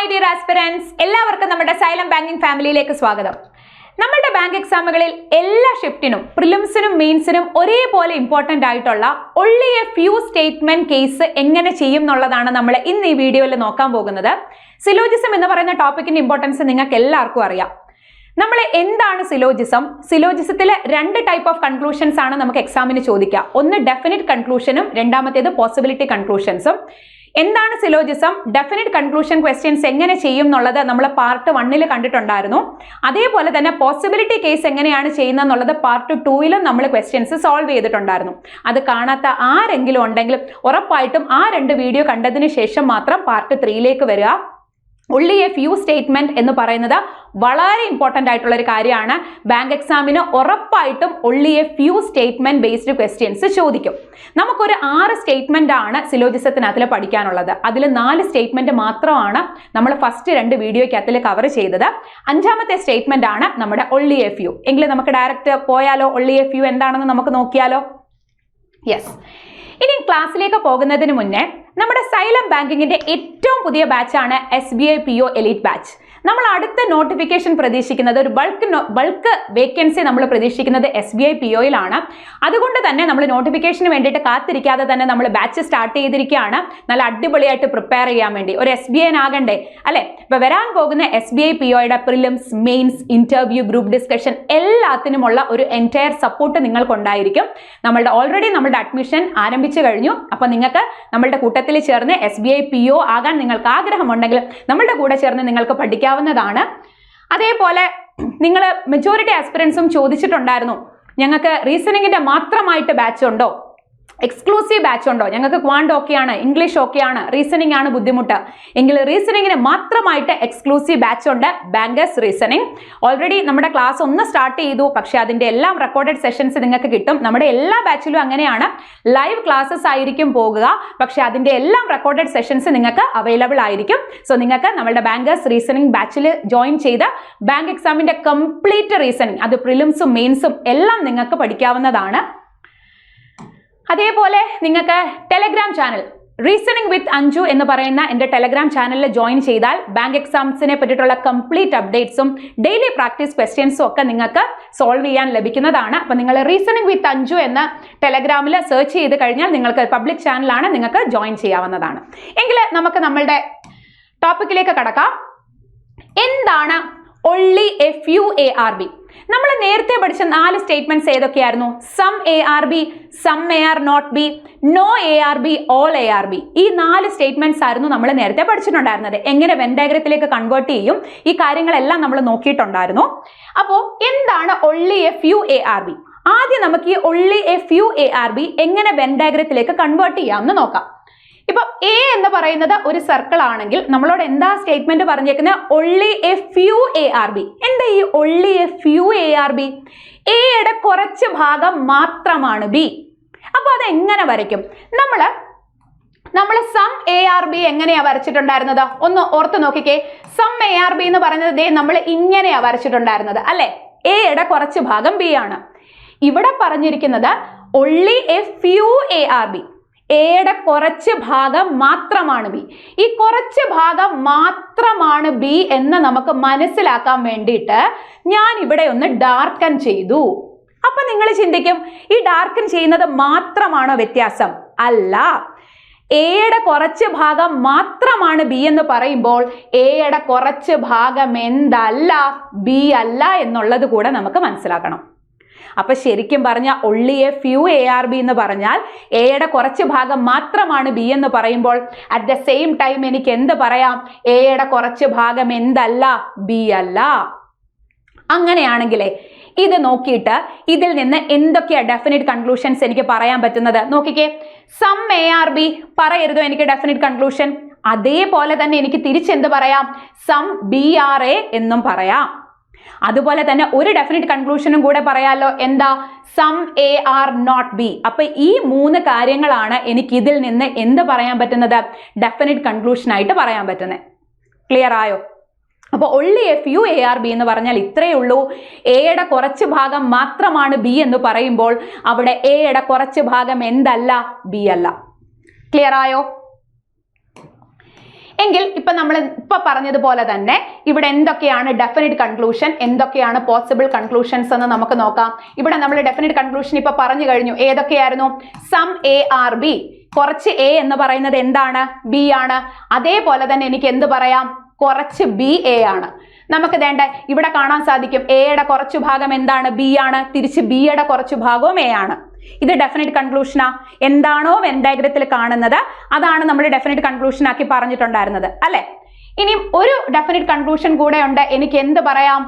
My dear aspirants, എല്ലാവർക്കും നമ്മുടെ xylem banking ഫാമിലിയിലേക്ക് സ്വാഗതം. നമ്മുടെ ബാങ്ക് എക്സാമുകളിൽ എല്ലാ ഷിഫ്റ്റിനും പ്രിലിംസിനും മെയിൻസിനും ഒരേപോലെ ഇമ്പോർട്ടന്റ് ആയിട്ടുള്ള only a few statement case എങ്ങനെ ചെയ്യും എന്നുള്ളതാണ് നമ്മൾ ഇന്ന് ഈ വീഡിയോയിൽ നോക്കാൻ പോകുന്നത്. സിലോജിസം എന്ന് പറയുന്ന ടോപ്പിക്കിന്റെ ഇമ്പോർട്ടൻസ് നിങ്ങൾക്ക് എല്ലാവർക്കും അറിയാം. നമ്മൾ എന്താണ് സിലോജിസം? സിലോജിസത്തിലെ രണ്ട് ടൈപ്പ് ഓഫ് കൺക്ലൂഷൻസ് ആണ് നമുക്ക് എക്സാമിന് ചോദിക്കുക. ഒന്ന് ഡെഫിനിറ്റ് കൺക്ലൂഷനും രണ്ടാമത്തേത് പോസിബിലിറ്റി കൺക്ലൂഷൻസും. എന്താണ് സിലോജിസം? ഡെഫിനിറ്റ് കൺക്ലൂഷൻ ക്വസ്റ്റ്യൻസ് എങ്ങനെ ചെയ്യും എന്നുള്ളത് നമ്മൾ പാർട്ട് 1 കണ്ടിട്ടുണ്ടായിരുന്നു. അതേപോലെ തന്നെ പോസിബിലിറ്റി കേസ് എങ്ങനെയാണ് ചെയ്യുന്നത് എന്നുള്ളത് പാർട്ട് 2 നമ്മൾ ക്വസ്റ്റ്യൻസ് സോൾവ് ചെയ്തിട്ടുണ്ടായിരുന്നു. അത് കാണാത്ത ആരെങ്കിലും ഉണ്ടെങ്കിൽ ഉറപ്പായിട്ടും ആ രണ്ട് വീഡിയോ കണ്ടതിന് ശേഷം മാത്രം പാർട്ട് 3 വരിക. only a few statement എന്ന് പറയുന്നത് വളരെ ഇമ്പോർട്ടന്റ് ആയിട്ടുള്ള ഒരു കാര്യമാണ്. ബാങ്ക് എക്സാമിന് ഉറപ്പായിട്ടും only a few statement based questions ചോദിക്കും. നമുക്കൊരു 6 സ്റ്റേറ്റ്മെന്റ് ആണ് സിലോജിസത്തിനകത്തിൽ പഠിക്കാനുള്ളത്. അതിൽ 4 സ്റ്റേറ്റ്മെന്റ് മാത്രമാണ് നമ്മൾ ഫസ്റ്റ് 2 വീഡിയോയ്ക്കകത്തിൽ കവർ ചെയ്തത്. 5ാമത്തെ സ്റ്റേറ്റ്മെന്റ് ആണ് നമ്മുടെ only a few. എങ്കിലും നമുക്ക് ഡയറക്റ്റ് പോയാലോ? only a few എന്താണെന്ന് നമുക്ക് നോക്കിയാലോ? യെസ്. ഇനി ക്ലാസ്സിലേക്ക് പോകുന്നതിന് മുന്നേ നമ്മുടെ സൈലം ബാങ്കിങ്ങിന്റെ ഏറ്റവും പുതിയ ബാച്ചാണ് SBI PO എലീറ്റ് ബാച്ച്. നമ്മൾ അടുത്ത നോട്ടിഫിക്കേഷൻ പ്രതീക്ഷിക്കുന്നത് ഒരു ബൾക്ക് വേക്കൻസി നമ്മൾ പ്രതീക്ഷിക്കുന്നത് SBI POയിലാണ്. അതുകൊണ്ട് തന്നെ നമ്മൾ നോട്ടിഫിക്കേഷന് വേണ്ടിയിട്ട് കാത്തിരിക്കാതെ തന്നെ നമ്മൾ ബാച്ച് സ്റ്റാർട്ട് ചെയ്തിരിക്കുകയാണ്. നല്ല അടിപൊളിയായിട്ട് പ്രിപ്പയർ ചെയ്യാൻ വേണ്ടി ഒരു SBI ആകണ്ടേ അല്ലെ? ഇപ്പൊ വരാൻ പോകുന്ന SBI POയുടെ prelims, mains, interview, group discussion എല്ലാത്തിനുമുള്ള ഒരു എൻറ്റയർ സപ്പോർട്ട് നിങ്ങൾക്കുണ്ടായിരിക്കും. ഓൾറെഡി നമ്മുടെ അഡ്മിഷൻ ആരംഭിച്ചു കഴിഞ്ഞു. അപ്പൊ നിങ്ങൾക്ക് നമ്മളുടെ കൂട്ടത്തിൽ ചേർന്ന് SBI PO ആകാൻ നിങ്ങൾക്ക് ആഗ്രഹമുണ്ടെങ്കിൽ നമ്മളുടെ കൂടെ ചേർന്ന് നിങ്ങൾക്ക് പഠിക്കാവുന്നതാണ്. അതേപോലെ നിങ്ങൾ മെജോറിറ്റി ആസ്പിറൻസും ചോദിച്ചിട്ടുണ്ടായിരുന്നു, ഞങ്ങൾക്ക് റീസണിങ്ങിന്റെ മാത്രമായിട്ട് ബാച്ച് ഉണ്ടോ, എക്സ്ക്ലൂസീവ് ബാച്ച് ഉണ്ടോ? ഞങ്ങൾക്ക് ക്വാണ്ട് ഓക്കെയാണ്, ഇംഗ്ലീഷ് ഓക്കെയാണ്, റീസണിംഗ് ആണ് ബുദ്ധിമുട്ട് എങ്കിൽ റീസണിങ്ങിന് മാത്രമായിട്ട് എക്സ്ക്ലൂസീവ് ബാച്ച് ഉണ്ട്, ബാങ്കേഴ്സ് റീസണിംഗ്. ഓൾറെഡി നമ്മുടെ ക്ലാസ് ഒന്ന് സ്റ്റാർട്ട് ചെയ്തു. പക്ഷെ അതിന്റെ എല്ലാം റെക്കോർഡഡ് സെഷൻസ് നിങ്ങൾക്ക് കിട്ടും. നമ്മുടെ എല്ലാ ബാച്ചിലും അങ്ങനെയാണ്, ലൈവ് ക്ലാസ്സസ് ആയിരിക്കും പോകുക. പക്ഷെ അതിന്റെ എല്ലാം റെക്കോർഡഡ് സെഷൻസ് നിങ്ങൾക്ക് അവൈലബിൾ ആയിരിക്കും. സോ നിങ്ങൾക്ക് നമ്മുടെ ബാങ്കേഴ്സ് റീസണിംഗ് ബാച്ചിൽ ജോയിൻ ചെയ്ത് ബാങ്ക് എക്സാമിന്റെ കംപ്ലീറ്റ് റീസണിംഗ്, അത് പ്രിലിംസും മെയിൻസും എല്ലാം നിങ്ങൾക്ക് പഠിക്കാവുന്നതാണ്. അതേപോലെ നിങ്ങൾക്ക് ടെലഗ്രാം ചാനൽ റീസണിംഗ് വിത്ത് അഞ്ജു എന്ന് പറയുന്ന എൻ്റെ ടെലഗ്രാം ചാനലിൽ ജോയിൻ ചെയ്താൽ ബാങ്ക് എക്സാംസിനെ പറ്റിയിട്ടുള്ള കംപ്ലീറ്റ് അപ്ഡേറ്റ്സും ഡെയിലി പ്രാക്ടീസ് ക്വസ്റ്റ്യൻസും ഒക്കെ നിങ്ങൾക്ക് സോൾവ് ചെയ്യാൻ ലഭിക്കുന്നതാണ്. അപ്പം നിങ്ങൾ റീസണിംഗ് വിത്ത് അഞ്ജു എന്ന ടെലഗ്രാമിൽ സെർച്ച് ചെയ്ത് കഴിഞ്ഞാൽ നിങ്ങൾക്ക് പബ്ലിക് ചാനലാണ്, നിങ്ങൾക്ക് ജോയിൻ ചെയ്യാവുന്നതാണ്. എങ്കിൽ നമുക്ക് നമ്മളുടെ ടോപ്പിക്കിലേക്ക് കടക്കാം. എന്താണ് only a few ARB? നമ്മൾ നേരത്തെ പഠിച്ച 4 സ്റ്റേറ്റ്മെന്റ്സ് ഏതൊക്കെയായിരുന്നു? Some ARB, some AR not B, നോ ARB, ഓൾ ARB. ഈ 4 സ്റ്റേറ്റ്മെന്റ്സ് ആയിരുന്നു നമ്മൾ നേരത്തെ പഠിച്ചിട്ടുണ്ടായിരുന്നത്. എങ്ങനെ വെൻ ഡയഗ്രത്തിലേക്ക് കൺവേർട്ട് ചെയ്യും, ഈ കാര്യങ്ങളെല്ലാം നമ്മൾ നോക്കിയിട്ടുണ്ടായിരുന്നു. അപ്പോൾ എന്താണ് only a few ARB? ആദ്യം നമുക്ക് ഈ only a few ARB എങ്ങനെ വെൻ ഡയഗ്രത്തിലേക്ക് കൺവേർട്ട് ചെയ്യാമെന്ന് നോക്കാം. ഇപ്പൊ A എന്ന് പറയുന്നത് ഒരു സർക്കിൾ ആണെങ്കിൽ നമ്മളോട് എന്താ സ്റ്റേറ്റ്മെന്റ് പറഞ്ഞേക്കുന്നത്? only a few ARB. എന്താ ഈ only a few ARB? എയുടെ കുറച്ച് ഭാഗം മാത്രമാണ് B. അപ്പൊ അത് എങ്ങനെ വരയ്ക്കും? നമ്മൾ സം ARB എങ്ങനെയാ വരച്ചിട്ടുണ്ടായിരുന്നത്? ഒന്ന് ഓർത്ത് നോക്കിക്കേ. സം ARB എന്ന് പറയുന്നത് നമ്മൾ ഇങ്ങനെയാ വരച്ചിട്ടുണ്ടായിരുന്നത് അല്ലെ? എയുടെ കുറച്ച് ഭാഗം B ആണ്. ഇവിടെ പറഞ്ഞിരിക്കുന്നത് only a few ARB. എയുടെ കുറച്ച് ഭാഗം മാത്രമാണ് B. ഈ കുറച്ച് ഭാഗം മാത്രമാണ് B എന്ന് നമുക്ക് മനസ്സിലാക്കാൻ വേണ്ടിയിട്ട് ഞാൻ ഇവിടെ ഒന്ന് ഡാർക്കൻ ചെയ്തു. അപ്പൊ നിങ്ങൾ ചിന്തിക്കും, ഈ ഡാർക്കൻ ചെയ്യുന്നത് മാത്രമാണോ വ്യത്യാസം? അല്ല. എയുടെ കുറച്ച് ഭാഗം മാത്രമാണ് B എന്ന് പറയുമ്പോൾ എയുടെ കുറച്ച് ഭാഗം എന്തല്ല? B അല്ല എന്നുള്ളത് കൂടെ നമുക്ക് മനസ്സിലാക്കണം. അപ്പൊ ശരിക്കും പറഞ്ഞാൽ only a few ARB എന്ന് പറഞ്ഞാൽ എയുടെ കുറച്ച് ഭാഗം മാത്രമാണ് B എന്ന് പറയുമ്പോൾ അറ്റ് ദ സെയിം ടൈം എനിക്ക് എന്ത് പറയാം? എയുടെ കുറച്ച് ഭാഗം എന്തല്ല? B അല്ല. അങ്ങനെയാണെങ്കിലേ ഇത് നോക്കിയിട്ട് ഇതിൽ നിന്ന് എന്തൊക്കെയാ ഡെഫിനിറ്റ് കൺക്ലൂഷൻസ് എനിക്ക് പറയാൻ പറ്റുന്നത്? നോക്കിക്കേ. സം ARB പറയരുതോ എനിക്ക് ഡെഫിനിറ്റ് കൺക്ലൂഷൻ? അതേപോലെ തന്നെ എനിക്ക് തിരിച്ചെന്ത് പറയാം? സം BRA എന്നും പറയാം. അതുപോലെ തന്നെ ഒരു ഡെഫിനിറ്റ് കൺക്ലൂഷനും കൂടെ പറയാലോ. എന്താ? Some AR not B. അപ്പൊ ഈ 3 കാര്യങ്ങളാണ് എനിക്ക് ഇതിൽ നിന്ന് എന്ത് പറയാൻ പറ്റുന്നത്? ഡെഫിനിറ്റ് കൺക്ലൂഷൻ ആയിട്ട് പറയാൻ പറ്റുന്നത്. ക്ലിയർ ആയോ? അപ്പോൾ only a few ARB എന്ന് പറഞ്ഞാൽ ഇത്രയേ ഉള്ളൂ. എയുടെ കുറച്ച് ഭാഗം മാത്രമാണ് B എന്ന് പറയുമ്പോൾ അവിടെ എയുടെ കുറച്ച് ഭാഗം എന്തല്ല? B അല്ല. ക്ലിയർ ആയോ? എങ്കിൽ ഇപ്പൊ നമ്മൾ ഇപ്പൊ പറഞ്ഞതുപോലെ തന്നെ ഇവിടെ എന്തൊക്കെയാണ് ഡെഫിനിറ്റ് കൺക്ലൂഷൻ, എന്തൊക്കെയാണ് പോസിബിൾ കൺക്ലൂഷൻസ് എന്ന് നമുക്ക് നോക്കാം. ഇവിടെ നമ്മൾ ഡെഫിനിറ്റ് കൺക്ലൂഷൻ ഇപ്പൊ പറഞ്ഞു കഴിഞ്ഞു. ഏതൊക്കെയായിരുന്നു? സം എ ആർ ബി, കുറച്ച് എ എന്ന് പറയുന്നത് എന്താണ്? ബി ആണ്. അതേപോലെ തന്നെ എനിക്ക് എന്ത് പറയാം? കുറച്ച് ബി എ ആണ്. നമുക്ക് വേണ്ട ഇവിടെ കാണാൻ സാധിക്കും എയുടെ കുറച്ചു ഭാഗം എന്താണ്? ബി ആണ്. തിരിച്ച് ബിയുടെ കുറച്ചു ഭാഗവും എ ആണ്. ഇത് ഡെഫിനിറ്റ് കൺക്ലൂഷനാ. എന്താണോ വെൻ ഡയഗ്രത്തിൽ കാണുന്നത് അതാണ് നമ്മൾ ഡെഫിനിറ്റ് കൺക്ലൂഷൻ ആക്കി പറഞ്ഞിട്ടുണ്ടായിരുന്നത് അല്ലെ. ഇനി ഒരു ഡെഫിനിറ്റ് കൺക്ലൂഷൻ കൂടെ ഉണ്ട്. എനിക്ക് എന്ത് പറയാം?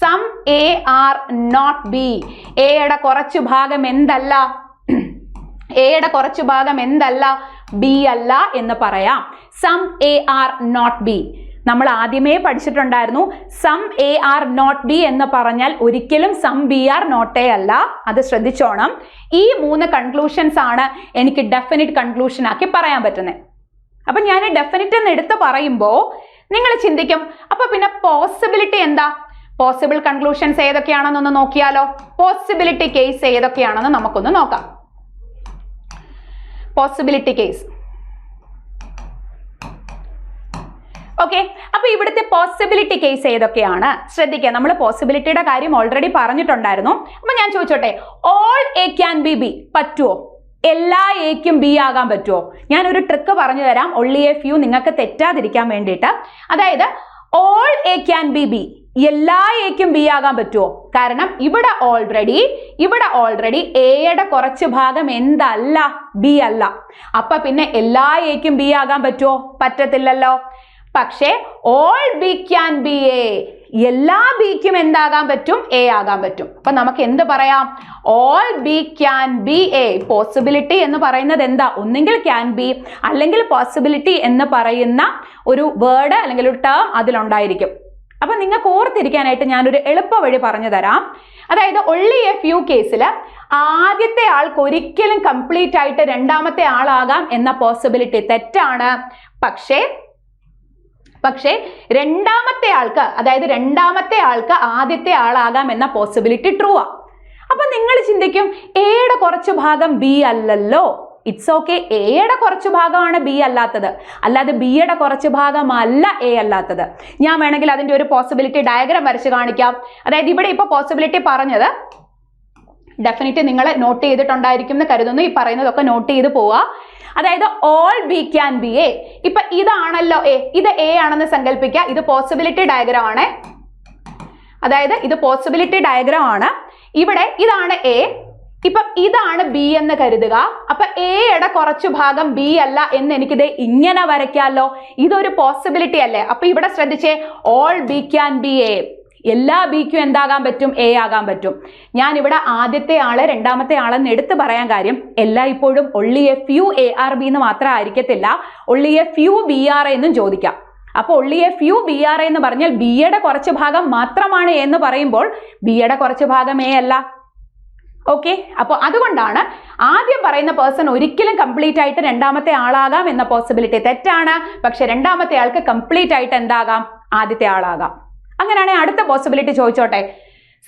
Some A are not B, എയുടെ കുറച്ചു ഭാഗം എന്തല്ല? എയുടെ കുറച്ചു ഭാഗം എന്തല്ല? ബി അല്ല എന്ന് പറയാം. Some A are not B നമ്മൾ ആദ്യമേ പഠിച്ചിട്ടുണ്ടായിരുന്നു. Some A are not B എന്ന് പറഞ്ഞാൽ ഒരിക്കലും some B are not A അല്ല. അത് ശ്രദ്ധിച്ചോണം. ഈ 3 കൺക്ലൂഷൻസ് ആണ് എനിക്ക് ഡെഫിനിറ്റ് കൺക്ലൂഷൻ ആക്കി പറയാൻ പറ്റുന്നത്. അപ്പൊ ഞാൻ ഡെഫിനിറ്റ് എന്ന് എടുത്ത് പറയുമ്പോൾ നിങ്ങൾ ചിന്തിക്കും, അപ്പൊ പിന്നെ പോസിബിലിറ്റി എന്താ? പോസിബിൾ കൺക്ലൂഷൻസ് ഏതൊക്കെയാണെന്നൊന്ന് നോക്കിയാലോ. പോസിബിലിറ്റി കേസ് ഏതൊക്കെയാണെന്ന് നമുക്കൊന്ന് നോക്കാം. Possibility case. ഓക്കെ, അപ്പൊ ഇവിടുത്തെ പോസിബിലിറ്റി കേസ് ഏതൊക്കെയാണ്? ശ്രദ്ധിക്കുക, നമ്മൾ പോസിബിലിറ്റിയുടെ കാര്യം ഓൾറെഡി പറഞ്ഞിട്ടുണ്ടായിരുന്നു. അപ്പൊ ഞാൻ ചോദിച്ചോട്ടെ, all A can be B പറ്റുമോ? എല്ലാ എക്കും ബി ആകാൻ പറ്റുമോ? ഞാൻ ഒരു ട്രിക്ക് പറഞ്ഞു തരാം, ഒൺലി എ ഫ്യൂ നിങ്ങൾക്ക് തെറ്റാതിരിക്കാൻ വേണ്ടിയിട്ട്. അതായത് all A can be B, എല്ലാ എക്കും ബി ആകാൻ പറ്റുമോ? കാരണം ഇവിടെ ഓൾറെഡി എയുടെ കുറച്ച് ഭാഗം എന്തല്ല? ബി അല്ല. അപ്പൊ പിന്നെ എല്ലാ എക്കും ബി ആകാൻ പറ്റുമോ? പറ്റത്തില്ലല്ലോ. പക്ഷേ all be can B A, എല്ലാ ബിക്കും എന്താകാൻ പറ്റും? എ ആകാൻ പറ്റും. അപ്പൊ നമുക്ക് എന്ത് പറയാം? All be can B A. Possibility എന്ന് പറയുന്നത് എന്താ? ഒന്നെങ്കിൽ ക്യാൻ ബി അല്ലെങ്കിൽ പോസിബിലിറ്റി എന്ന് പറയുന്ന ഒരു വേർഡ് അല്ലെങ്കിൽ ഒരു ടേം അതിലുണ്ടായിരിക്കും. അപ്പൊ നിങ്ങൾക്ക് ഓർത്തിരിക്കാനായിട്ട് ഞാനൊരു എളുപ്പ വഴി പറഞ്ഞു തരാം. അതായത് ഒൺലി എ ഫ്യൂ കേസിൽ ആദ്യത്തെ ആൾക്ക് ഒരിക്കലും കംപ്ലീറ്റ് ആയിട്ട് രണ്ടാമത്തെ ആളാകാം എന്ന പോസിബിലിറ്റി തെറ്റാണ്. പക്ഷേ രണ്ടാമത്തെ ആൾക്ക്, അതായത് രണ്ടാമത്തെ ആൾക്ക് ആദ്യത്തെ ആളാകാം എന്ന പോസിബിലിറ്റി ട്രൂ ആ. അപ്പൊ നിങ്ങൾ ചിന്തിക്കും, എയുടെ കുറച്ചു ഭാഗം ബി അല്ലല്ലോ. ഇറ്റ്സ് ഓക്കെ, എയുടെ കുറച്ചു ഭാഗമാണ് ബി അല്ലാത്തത്, അല്ലാതെ ബിയുടെ കുറച്ചു ഭാഗമല്ല എ അല്ലാത്തത്. ഞാൻ വേണമെങ്കിൽ അതിന്റെ ഒരു പോസിബിലിറ്റി ഡയഗ്രാം വരച്ച് കാണിക്കാം. അതായത് ഇവിടെ ഇപ്പൊ പോസിബിലിറ്റി പറഞ്ഞത് ഡെഫിനറ്റ് നിങ്ങൾ നോട്ട് ചെയ്തിട്ടുണ്ടായിരിക്കും എന്ന് കരുതുന്നു. ഈ പറയുന്നതൊക്കെ നോട്ട് ചെയ്ത് പോവുക. അതായത് all be can B A. ഇപ്പൊ ഇതാണല്ലോ എ, ഇത് എ ആണെന്ന് സങ്കല്പിക്കുക. ഇത് പോസിബിലിറ്റി ഡയഗ്രാം ആണ്. അതായത് ഇത് പോസിബിലിറ്റി ഡയഗ്രാം ആണ്. ഇവിടെ ഇതാണ് എ, ഇപ്പൊ ഇതാണ് ബി എന്ന് കരുതുക. അപ്പൊ എയുടെ കുറച്ചു ഭാഗം ബി അല്ല എന്ന് എനിക്കിത് ഇങ്ങനെ വരയ്ക്കാമല്ലോ. ഇതൊരു പോസിബിലിറ്റി അല്ലേ? അപ്പൊ ഇവിടെ ശ്രദ്ധിച്ചേ, all be can B A, എല്ലാ ബിക്കും എന്താകാൻ പറ്റും? എ ആകാൻ പറ്റും. ഞാൻ ഇവിടെ ആദ്യത്തെ ആള് രണ്ടാമത്തെ ആളെന്ന് എടുത്തു പറയാൻ കാര്യം, എല്ലായ്പ്പോഴും only a few A are B എന്ന് മാത്രം ആയിരിക്കത്തില്ല, only a few B are എന്നും ചോദിക്കാം. അപ്പൊ only a few B are എന്ന് പറഞ്ഞാൽ ബിയുടെ കുറച്ച് ഭാഗം മാത്രമാണ് എന്ന് പറയുമ്പോൾ ബിയുടെ കുറച്ച് ഭാഗം എ അല്ല. ഓക്കെ, അപ്പൊ അതുകൊണ്ടാണ് ആദ്യം പറയുന്ന പേഴ്സൺ ഒരിക്കലും കംപ്ലീറ്റ് ആയിട്ട് രണ്ടാമത്തെ ആളാകാം എന്ന പോസിബിലിറ്റി തെറ്റാണ്. പക്ഷെ രണ്ടാമത്തെ ആൾക്ക് കംപ്ലീറ്റ് ആയിട്ട് എന്താകാം? ആദ്യത്തെ ആളാകാം. അങ്ങനെയാണെങ്കിൽ അടുത്ത പോസിബിലിറ്റി ചോദിച്ചോട്ടെ,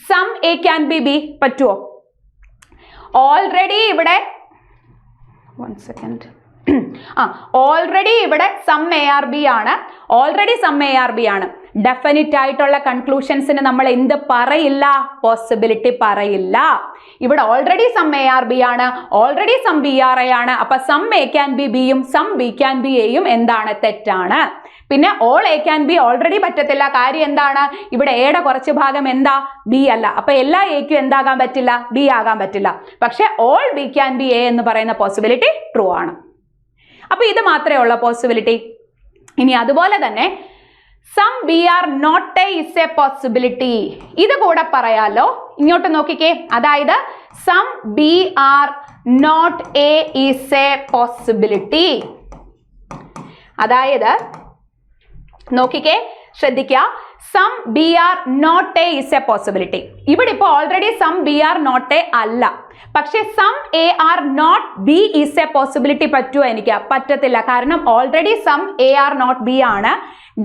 some A can be B പറ്റുമോ? ഓൾറെഡി ഇവിടെ ഓൾറെഡി ഇവിടെ സം എ ആർ ബി ആണ്. Already some A are B ആണ്. ഡെഫിനിറ്റ് ആയിട്ടുള്ള കൺക്ലൂഷൻസിന് നമ്മൾ എന്ത് പറയില്ല? പോസിബിലിറ്റി പറയില്ല. ഇവിടെ already some A are B ആണ്, already some B are A ആണ്. അപ്പൊ സം എ ക്യാൻ ബി ബിയും സം ബി ക്യാൻ ബി എയും എന്താണ്? തെറ്റാണ്. പിന്നെ all A can be already പറ്റത്തില്ല. കാര്യം എന്താണ്? ഇവിടെ എയുടെ കുറച്ച് ഭാഗം എന്താ? ബി അല്ല. അപ്പൊ എല്ലാ എക്കും എന്താകാൻ പറ്റില്ല? ബി ആകാൻ പറ്റില്ല. പക്ഷെ all be can B A എന്ന് പറയുന്ന പോസിബിലിറ്റി ട്രൂ ആണ്. അപ്പൊ ഇത് മാത്രമേ ഉള്ള പോസിബിലിറ്റി. ഇനി അതുപോലെ തന്നെ some B are not A is a possibility. ഇത് കൂടെ പറയാലോ. ഇങ്ങോട്ട് നോക്കിക്കേ, അതായത് some B are not A is a possibility. അതായത് നോക്കിക്കേ, ശ്രദ്ധിക്കുക, some B are not A is a possibility. ഇവിടെ ഇപ്പൊ already some B are not A അല്ല, പക്ഷെ some A are not B is a possibility പറ്റുമോ? എനിക്ക് പറ്റത്തില്ല. കാരണം already some A are not B ആണ്.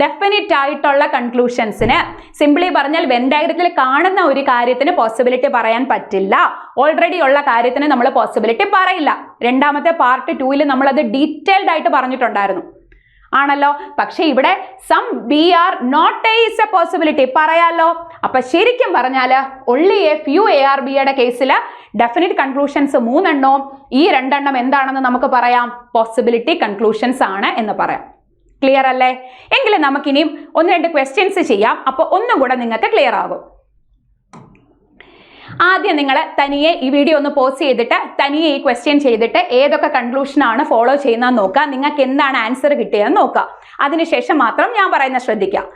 ഡെഫിനിറ്റ് ആയിട്ടുള്ള കൺക്ലൂഷൻസിന്, സിംപ്ലി പറഞ്ഞാൽ വെൻ ഡയഗ്രത്തിൽ കാണുന്ന ഒരു കാര്യത്തിന് പോസിബിലിറ്റി പറയാൻ പറ്റില്ല. ഓൾറെഡി ഉള്ള കാര്യത്തിന് നമ്മൾ പോസിബിലിറ്റി പറയില്ല. രണ്ടാമത്തെ പാർട്ട് 2 നമ്മൾ അത് ഡീറ്റെയിൽഡ് ആയിട്ട് പറഞ്ഞിട്ടുണ്ടായിരുന്നു. ആണല്ലോ. പക്ഷെ ഇവിടെ some B are not A is a possibility പറയാലോ. അപ്പൊ ശരിക്കും പറഞ്ഞാല് only a few A are ബിയുടെ കേസിൽ ഡെഫിനിറ്റ് കൺക്ലൂഷൻസ് 3 എണ്ണവും ഈ 2 എണ്ണം എന്താണെന്ന് നമുക്ക് പറയാം, പോസിബിലിറ്റി കൺക്ലൂഷൻസ് ആണ് എന്ന് പറയാം. ക്ലിയർ അല്ലേ? എങ്കിലും നമുക്കിനിയും 1-2 ക്വസ്റ്റ്യൻസ് ചെയ്യാം. അപ്പൊ ഒന്നും കൂടെ നിങ്ങൾക്ക് ക്ലിയർ ആകും. ആദ്യം നിങ്ങൾ തനിയെ ഈ വീഡിയോ ഒന്ന് പോസ് ചെയ്തിട്ട് തനിയെ ഈ ക്വസ്റ്റ്യൻ ചെയ്തിട്ട് ഏതൊക്കെ കൺക്ലൂഷനാണ് ഫോളോ ചെയ്യുന്നതെന്ന് നോക്കുക. നിങ്ങൾക്ക് എന്താണ് ആൻസർ കിട്ടിയതെന്ന് നോക്കുക. അതിനുശേഷം മാത്രം ഞാൻ പറയുന്നത് ശ്രദ്ധിക്കാം.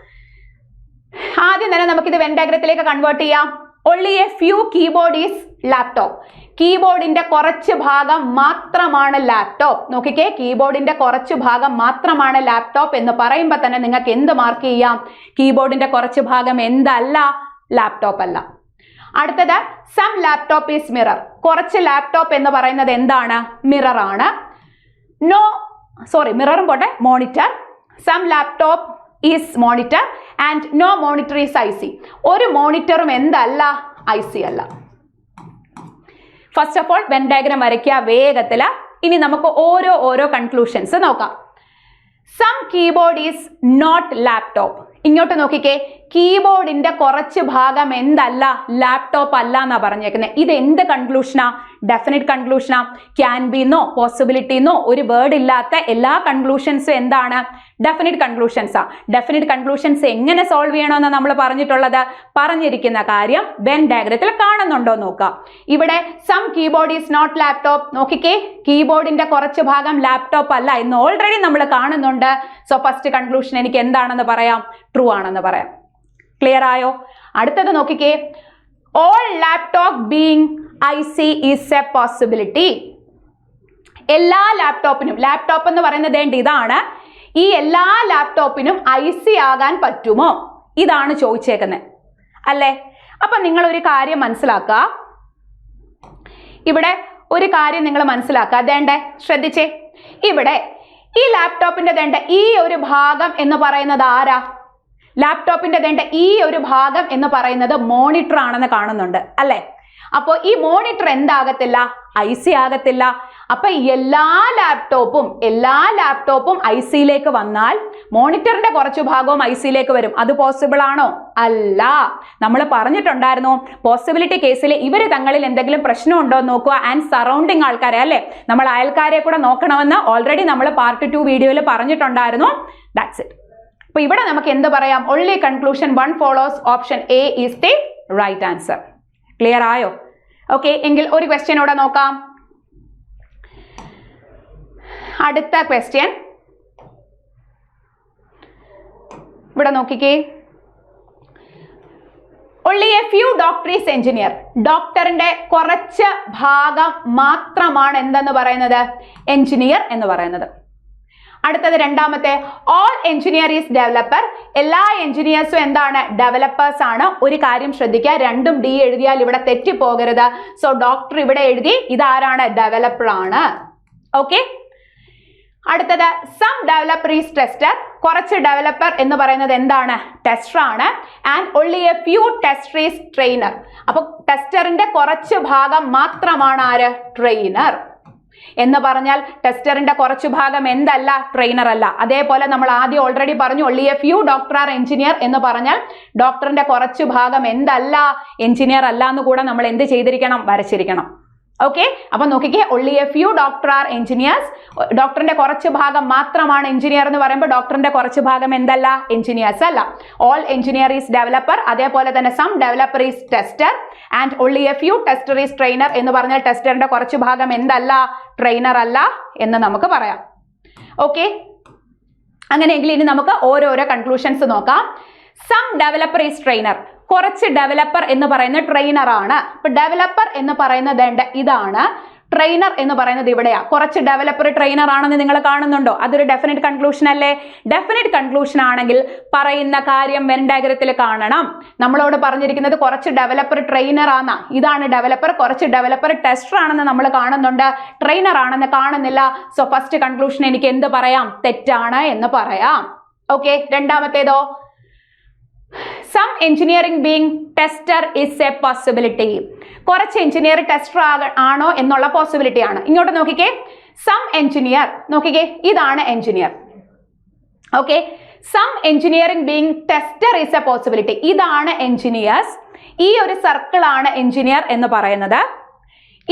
ആദ്യം തന്നെ നമുക്കിത് വെൻ ഡയഗ്രത്തിലേക്ക് കൺവേർട്ട് ചെയ്യാം. Only a few keyboard is laptop. കീബോർഡിന്റെ കുറച്ച് ഭാഗം മാത്രമാണ് ലാപ്ടോപ്പ്. നോക്കിക്കേ, കീബോർഡിന്റെ കുറച്ച് ഭാഗം മാത്രമാണ് ലാപ്ടോപ്പ് എന്ന് പറയുമ്പോൾ തന്നെ നിങ്ങൾക്ക് എന്ത് മാർക്ക് ചെയ്യാം? കീബോർഡിന്റെ കുറച്ച് ഭാഗം എന്തല്ല? ലാപ്ടോപ്പ് അല്ല. അടുത്തത് സം ലാപ്ടോപ്പ് ഈസ് മിറർ. കുറച്ച് ലാപ്ടോപ്പ് എന്ന് പറയുന്നത് എന്താണ്? മിറർ ആണ്. മിററും പോട്ടെ, monitor. Some laptop is monitor and no monitor is IC. ഒരു മോണിറ്ററും എന്തല്ല? IC അല്ല. First of all Venn diagram വരയ്ക്കുക വേഗത്തില്. ഇനി നമുക്ക് ഓരോ കൺക്ലൂഷൻസ് നോക്കാം. Some keyboard is not laptop. ഇങ്ങോട്ട് നോക്കിക്കേ, കീബോർഡിന്റെ കുറച്ച് ഭാഗം എന്തല്ല? ലാപ്ടോപ്പ് അല്ല എന്നാ പറഞ്ഞേക്കുന്നത്. ഇത് എന്ത് കൺക്ലൂഷനാ? ഡെഫിനിറ്റ് കൺക്ലൂഷനാ. ക്യാൻ ബി എന്നോ പോസിബിലിറ്റി എന്നോ ഒരു വേർഡ് ഇല്ലാത്ത എല്ലാ കൺക്ലൂഷൻസും എന്താണ്? ഡെഫിനിറ്റ് കൺക്ലൂഷൻസാ. ഡെഫിനിറ്റ് കൺക്ലൂഷൻസ് എങ്ങനെ സോൾവ് ചെയ്യണമെന്ന് നമ്മൾ പറഞ്ഞിട്ടുള്ളത്? പറഞ്ഞിരിക്കുന്ന കാര്യം വെൻ ഡയഗ്രത്തിൽ കാണുന്നുണ്ടോ നോക്കാം. ഇവിടെ some keyboard is not laptop. നോക്കിക്കേ, കീബോർഡിന്റെ കുറച്ച് ഭാഗം ലാപ്ടോപ്പ് അല്ല എന്ന് ഓൾറെഡി നമ്മൾ കാണുന്നുണ്ട്. സോ ഫസ്റ്റ് കൺക്ലൂഷൻ എനിക്ക് എന്താണെന്ന് പറയാം? ട്രൂ ആണെന്ന് പറയാം. ക്ലിയർ ആയോ? അടുത്തത് നോക്കിക്കേ, all laptop being IC is a possibility. എല്ലാ ലാപ്ടോപ്പിനും, ലാപ്ടോപ്പ് എന്ന് പറയുന്നത് ഇതാണ്, ഈ എല്ലാ ലാപ്ടോപ്പിനും IC ആകാൻ പറ്റുമോ? ഇതാണ് ചോദിച്ചേക്കുന്നത് അല്ലേ? അപ്പൊ നിങ്ങൾ ഒരു കാര്യം മനസ്സിലാക്കുക. ഇവിടെ ഒരു കാര്യം നിങ്ങൾ മനസ്സിലാക്കുക. അതേണ്ടേ, ശ്രദ്ധിച്ചേ, ഇവിടെ ഈ ലാപ്ടോപ്പിന്റെ ഈ ഒരു ഭാഗം എന്ന് പറയുന്നത് ആരാ? ലാപ്ടോപ്പിന്റെ ഈ ഒരു ഭാഗം എന്ന് പറയുന്നത് മോണിറ്റർ ആണെന്ന് കാണുന്നുണ്ട് അല്ലെ? അപ്പോ ഈ മോണിറ്റർ എന്താകത്തില്ല? IC ആകത്തില്ല. അപ്പൊ എല്ലാ ലാപ്ടോപ്പും ICയിലേക്ക് വന്നാൽ മോണിറ്ററിന്റെ കുറച്ചു ഭാഗവും ICയിലേക്ക് വരും. അത് പോസിബിൾ ആണോ? അല്ല. നമ്മൾ പറഞ്ഞിട്ടുണ്ടായിരുന്നു പോസിബിലിറ്റി കേസിൽ ഇവര് തങ്ങളിൽ എന്തെങ്കിലും പ്രശ്നമുണ്ടോ എന്ന് നോക്കുക. ആൻഡ് സറൗണ്ടിങ് ആൾക്കാരെ, അല്ലെ, നമ്മൾ അയൽക്കാരെ കൂടെ നോക്കണമെന്ന് ഓൾറെഡി നമ്മൾ പാർട്ട് 2 വീഡിയോയിൽ പറഞ്ഞിട്ടുണ്ടായിരുന്നു. That's it. അപ്പൊ ഇവിടെ നമുക്ക് എന്ത് പറയാം? Only conclusion 1 follows. Option A is the right answer. Clear ആയോ? ഓക്കെ, എങ്കിൽ ഒരു ക്വസ്റ്റ്യൻ ഇവിടെ നോക്കാം. അടുത്ത ക്വസ്റ്റ്യൻ ഇവിടെ നോക്കിക്കേ. Only a few doctor is engineer. ഡോക്ടറിന്റെ കുറച്ച് ഭാഗം മാത്രമാണ് എന്തെന്ന് പറയുന്നത്? എഞ്ചിനീയർ എന്ന് പറയുന്നത്. അടുത്തത് രണ്ടാമത്തെ, ഓൾ എഞ്ചിനീയർ ഈസ് ഡെവലപ്പർ. എല്ലാ എഞ്ചിനീയേഴ്സും എന്താണ്? ഡെവലപ്പേഴ്സ് ആണ്. ഒരു കാര്യം ശ്രദ്ധിക്കുക, രണ്ടും D എഴുതിയാൽ ഇവിടെ തെറ്റിപ്പോകരുത്. സോ ഡോക്ടർ ഇവിടെ എഴുതി, ഇതാരാണ്? ഡെവലപ്പർ ആണ്. ഓക്കെ. അടുത്തത് സം ഡെവലപ്പർ ഈസ് ടെസ്റ്റർ. കുറച്ച് ഡെവലപ്പർ എന്ന് പറയുന്നത് എന്താണ്? ടെസ്റ്റർ ആണ്. And only a few tester is trainer. അപ്പൊ ടെസ്റ്ററിന്റെ കുറച്ച് ഭാഗം മാത്രമാണ് ആര്? ട്രെയിനർ. എന്ന് പറഞ്ഞാൽ ടെസ്റ്ററിന്റെ കുറച്ചു ഭാഗം എന്തല്ല? ട്രെയിനർ അല്ല. അതേപോലെ നമ്മൾ ആദ്യം ഓൾറെഡി പറഞ്ഞു, only a few doctor are engineer എന്ന് പറഞ്ഞാൽ ഡോക്ടറിന്റെ കുറച്ചു ഭാഗം എന്തല്ല? എഞ്ചിനീയർ അല്ല എന്ന് കൂടെ നമ്മൾ എന്ത് ചെയ്തിരിക്കണം? വരച്ചിരിക്കണം. ഓക്കെ. അപ്പൊ നോക്കിക്കേ, only a few doctor are engineers. ഡോക്ടറിന്റെ കുറച്ച് ഭാഗം മാത്രമാണ് എഞ്ചിനീയർ എന്ന് പറയുമ്പോൾ ഡോക്ടറിന്റെ കുറച്ച് ഭാഗം എന്തല്ല? എഞ്ചിനീയേഴ്സ് അല്ല. All engineer is developer. അതേപോലെ തന്നെ some developer is tester and only a few tester is trainer എന്ന് പറഞ്ഞാൽ ടെസ്റ്ററിന്റെ കുറച്ച് ഭാഗം എന്തല്ല? ട്രെയിനർ അല്ല എന്ന് നമുക്ക് പറയാം. ഓക്കെ. അങ്ങനെയെങ്കിൽ ഇനി നമുക്ക് ഓരോരോ കൺക്ലൂഷൻസ് നോക്കാം. Some developer is trainer. കുറച്ച് ഡെവലപ്പർ എന്ന് പറയുന്ന ട്രെയിനർ ആണ്. അപ്പൊ ഡെവലപ്പർ എന്ന് പറയുന്നത് ഇതാണ്, ട്രെയിനർ എന്ന് പറയുന്നത് ഇവിടെയാ. കുറച്ച് ഡെവലപ്പർ ട്രെയിനർ ആണെന്ന് നിങ്ങൾ കാണുന്നുണ്ടോ? അതൊരു ഡെഫിനിറ്റ് കൺക്ലൂഷൻ അല്ലേ? ഡെഫിനിറ്റ് കൺക്ലൂഷൻ ആണെങ്കിൽ പറയുന്ന കാര്യം വെൻ ഡയഗ്രത്തിൽ കാണണം. നമ്മളോട് പറഞ്ഞിരിക്കുന്നത് കുറച്ച് ഡെവലപ്പർ ട്രെയിനർ ആണ്. ഇതാണ് ഡെവലപ്പർ. കുറച്ച് ഡെവലപ്പർ ടെസ്റ്റർ ആണെന്ന് നമ്മൾ കാണുന്നുണ്ട്, ട്രെയിനർ ആണെന്ന് കാണുന്നില്ല. സോ ഫസ്റ്റ് കൺക്ലൂഷൻ എനിക്ക് എന്ത് പറയാം? തെറ്റാണ് എന്ന് പറയാം. ഓക്കെ. രണ്ടാമത്തേതോ, some engineering being tester is a possibility. കുറച്ച് എഞ്ചിനീയർ ടെസ്റ്റർ ആണോ എന്നുള്ള പോസിബിലിറ്റി ആണ്. ഇങ്ങോട്ട് നോക്കിക്കേ, സം എഞ്ചിനീയർ. നോക്കിക്കേ, ഇതാണ് engineer. Okay, some engineering being tester is a possibility. ഇതാണ് എഞ്ചിനീയേഴ്സ്, ഈ ഒരു സർക്കിൾ ആണ് എഞ്ചിനീയർ എന്ന് പറയുന്നത്.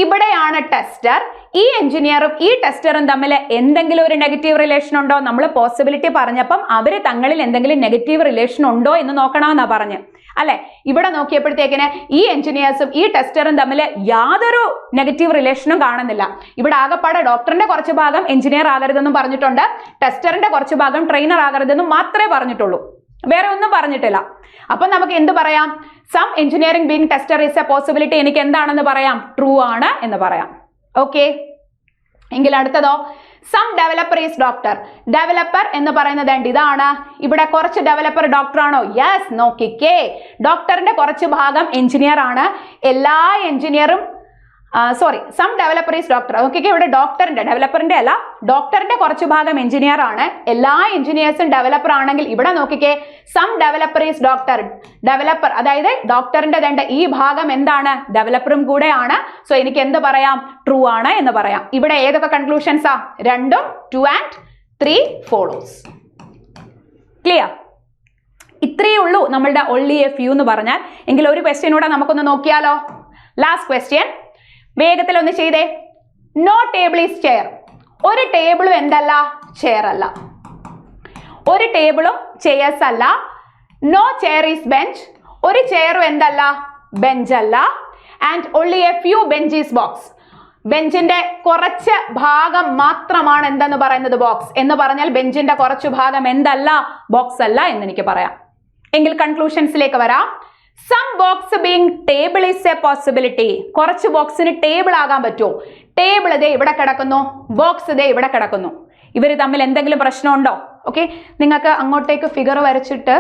ഇവിടെയാണ് ടെസ്റ്റർ. ഈ എഞ്ചിനീയറും ഈ ടെസ്റ്ററും തമ്മിൽ എന്തെങ്കിലും ഒരു നെഗറ്റീവ് റിലേഷൻ ഉണ്ടോ? നമ്മൾ പോസിബിലിറ്റി പറഞ്ഞപ്പം അവര് തങ്ങളിൽ എന്തെങ്കിലും നെഗറ്റീവ് റിലേഷൻ ഉണ്ടോ എന്ന് നോക്കണമെന്നാ പറഞ്ഞു അല്ലെ. ഇവിടെ നോക്കിയപ്പോഴത്തേക്കിന് ഈ എഞ്ചിനീയേഴ്സും ഈ ടെസ്റ്ററും തമ്മിൽ യാതൊരു നെഗറ്റീവ് റിലേഷനും കാണുന്നില്ല. ഇവിടെ ആകെപ്പാടെ ഡോക്ടറിന്റെ കുറച്ച് ഭാഗം എഞ്ചിനീയർ ആകരുതെന്നും പറഞ്ഞിട്ടുണ്ട്, ടെസ്റ്ററിന്റെ കുറച്ച് ഭാഗം ട്രെയിനർ ആകരുതെന്നും മാത്രമേ പറഞ്ഞിട്ടുള്ളൂ, വേറെ ഒന്നും പറഞ്ഞിട്ടില്ല. അപ്പൊ നമുക്ക് എന്ത് പറയാം? Some engineering being tester is a possibility എനിക്ക് എന്താണെന്ന് പറയാം? ട്രൂ ആണ് എന്ന് പറയാം. ഓക്കെ, എങ്കിൽ അടുത്തതോ some developer is doctor. Developer എന്ന് പറയുന്നത് ഇതാണ്. ഇവിടെ കുറച്ച് ഡെവലപ്പർ ഡോക്ടർ ആണോ? യെസ്, നോക്കിക്കേ, ഡോക്ടറിന്റെ കുറച്ച് ഭാഗം എഞ്ചിനീയർ ആണ്. എല്ലാ എഞ്ചിനീയറും സം ഡെവലപ്പർ ഈസ് ഡോക്ടർ. നോക്കിക്കേ, ഇവിടെ ഡെവലപ്പറിന്റെ അല്ല, ഡോക്ടറിന്റെ കുറച്ച് ഭാഗം എഞ്ചിനീയർ ആണ്. എല്ലാ എഞ്ചിനീയേഴ്സും ഡെവലപ്പർ ആണെങ്കിൽ ഇവിടെ നോക്കിക്കേ, some developer is doctor. Developer അതായത് ഡോക്ടറിന്റെ ഈ ഭാഗം എന്താണ്? ഡെവലപ്പറും കൂടെ ആണ്. സോ എനിക്ക് എന്ത് പറയാം? ട്രൂ ആണ് എന്ന് പറയാം. ഇവിടെ ഏതൊക്കെ കൺക്ലൂഷൻസാ? 2, 2 and 3 follows. ക്ലിയർ? ഇത്രയേ ഉള്ളൂ നമ്മളുടെ only a few എന്ന് പറഞ്ഞാൽ. എങ്കിൽ ഒരു ക്വസ്റ്റ്യൻ കൂടെ നമുക്കൊന്ന് നോക്കിയാലോ? ലാസ്റ്റ് ക്വസ്റ്റ്യൻ വേഗത്തിൽ ഒന്ന് ചെയ്തേ. No table is chair. ഒരു ടേബിളും എന്തല്ല? ചെയർ അല്ല. ഒരു ടേബിളും ചെയർസ് അല്ല. No chair is bench. ഒരു ചെയറും എന്തല്ല? ബെഞ്ച് അല്ല. And only a few bench is box. ബെഞ്ചിന്റെ കുറച്ച് ഭാഗം മാത്രമാണ് എന്തെന്ന് പറയുന്നത്? ബോക്സ് എന്ന് പറഞ്ഞാൽ ബെഞ്ചിന്റെ കുറച്ചു ഭാഗം എന്തല്ല? ബോക്സ് അല്ല എന്ന് എനിക്ക് പറയാം. എങ്കിൽ കൺക്ലൂഷൻസിലേക്ക് വരാം. Some box being table is a possibility. കുറച്ച് ബോക്സിന് ടേബിൾ ആകാൻ പറ്റുമോ? ടേബിൾ ഇതേ ഇവിടെ കിടക്കുന്നു, ബോക്സ് ഇതേ ഇവിടെ കിടക്കുന്നു. ഇവർ തമ്മിൽ എന്തെങ്കിലും പ്രശ്നമുണ്ടോ? ഓക്കെ, നിങ്ങൾക്ക് അങ്ങോട്ടേക്ക് ഫിഗർ വരച്ചിട്ട്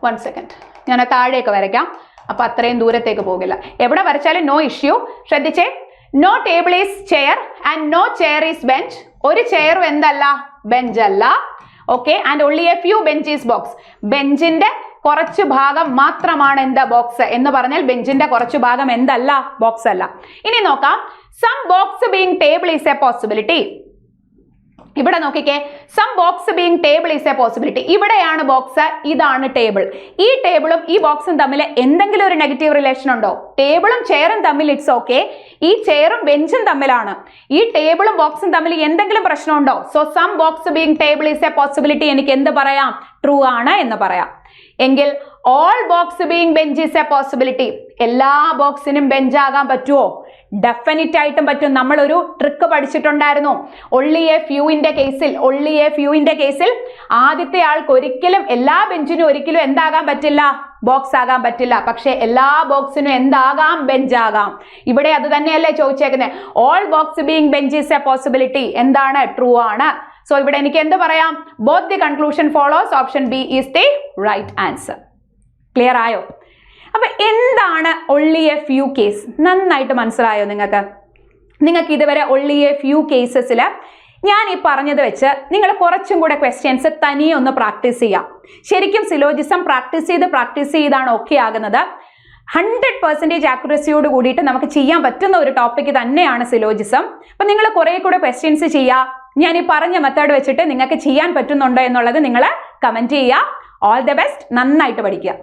1 സെക്കൻഡ് ഞാൻ താഴേക്ക് വരയ്ക്കാം, അപ്പൊ അത്രയും ദൂരത്തേക്ക് പോകില്ല. എവിടെ വരച്ചാലും നോ ഇഷ്യൂ. ശ്രദ്ധിച്ചേ, no table is chair and no chair is bench. ഒരു ചെയറും എന്തല്ല? ബെഞ്ച് അല്ല. Okay, and only a few bench is box. ബെഞ്ചിന്റെ കുറച്ച് ഭാഗം മാത്രമാണ് എന്താ? ബോക്സ് എന്ന് പറഞ്ഞാൽ ബെഞ്ചിന്റെ കുറച്ച് ഭാഗം എന്തല്ല? ബോക്സ് അല്ല. ഇനി നോക്കാം, some box being table is a possibility. ഇവിടെ നോക്കിക്കേ, some box being table is a possibility. ഇവിടെയാണ് ബോക്സ്, ഇതാണ് ടേബിൾ. ഈ ടേബിളും ഈ ബോക്സും തമ്മിൽ എന്തെങ്കിലും ഒരു നെഗറ്റീവ് റിലേഷൻ ഉണ്ടോ? ടേബിളും ചെയറും തമ്മിൽ ഇറ്റ്സ് ഓക്കെ. ഈ ചെയറും ബെഞ്ചും തമ്മിലാണ്. ഈ ടേബിളും ബോക്സും തമ്മിൽ എന്തെങ്കിലും പ്രശ്നമുണ്ടോ? So some box being table is a possibility എനിക്ക് എന്ത് പറയാം? ട്രൂ ആണ് എന്ന് പറയാം. എങ്കിൽ all box being bench is a possibility. എല്ലാ ബോക്സിനും ബെഞ്ച് ആകാൻ പറ്റുമോ? ഡെഫിനറ്റ് ആയിട്ടും പറ്റും. നമ്മൾ ഒരു ട്രിക്ക് പഠിച്ചിട്ടുണ്ടായിരുന്നു. only a few ന്റെ കേസിൽ ആദ്യത്തെ ആൾക്ക് ഒരിക്കലും എല്ലാ ബെഞ്ചിനും ഒരിക്കലും എന്താകാൻ പറ്റില്ല? ബോക്സ് ആകാൻ പറ്റില്ല. പക്ഷെ എല്ലാ ബോക്സിനും എന്താകാം? ബെഞ്ച് ആകാം. ഇവിടെ അത് തന്നെയല്ലേ ചോദിച്ചേക്കുന്നത്? All box being bench is a possibility എന്താണ്? ട്രൂ ആണ്. സോ ഇവിടെ എനിക്ക് എന്ത് പറയാം? Both the conclusion follows. Option B is the right answer. Clear ആയോ? അപ്പൊ എന്താണ് only a few കേസ്? നന്നായിട്ട് മനസ്സിലായോ നിങ്ങൾക്ക്? നിങ്ങൾക്ക് ഇതുവരെ only a few കേസസിൽ ഞാൻ ഈ പറഞ്ഞത് വെച്ച് നിങ്ങൾ കുറച്ചും കൂടെ ക്വസ്റ്റ്യൻസ് തനിയെ ഒന്ന് പ്രാക്ടീസ് ചെയ്യാം. ശരിക്കും സിലോജിസം പ്രാക്ടീസ് ചെയ്താണ് ഓക്കെ ആകുന്നത്. 100% ആക്യുറസിയോട് കൂടിയിട്ട് നമുക്ക് ചെയ്യാൻ പറ്റുന്ന ഒരു ടോപ്പിക് തന്നെയാണ് സിലോജിസം. അപ്പൊ നിങ്ങൾ കുറെ കൂടെ ക്വസ്റ്റ്യൻസ് ചെയ്യുക. ഞാൻ ഈ പറഞ്ഞ മെത്തേഡ് വെച്ചിട്ട് നിങ്ങൾക്ക് ചെയ്യാൻ പറ്റുന്നുണ്ടോ എന്നുള്ളത് നിങ്ങൾ കമന്റ് ചെയ്യുക. All the best. നന്നായിട്ട് പഠിക്കുക.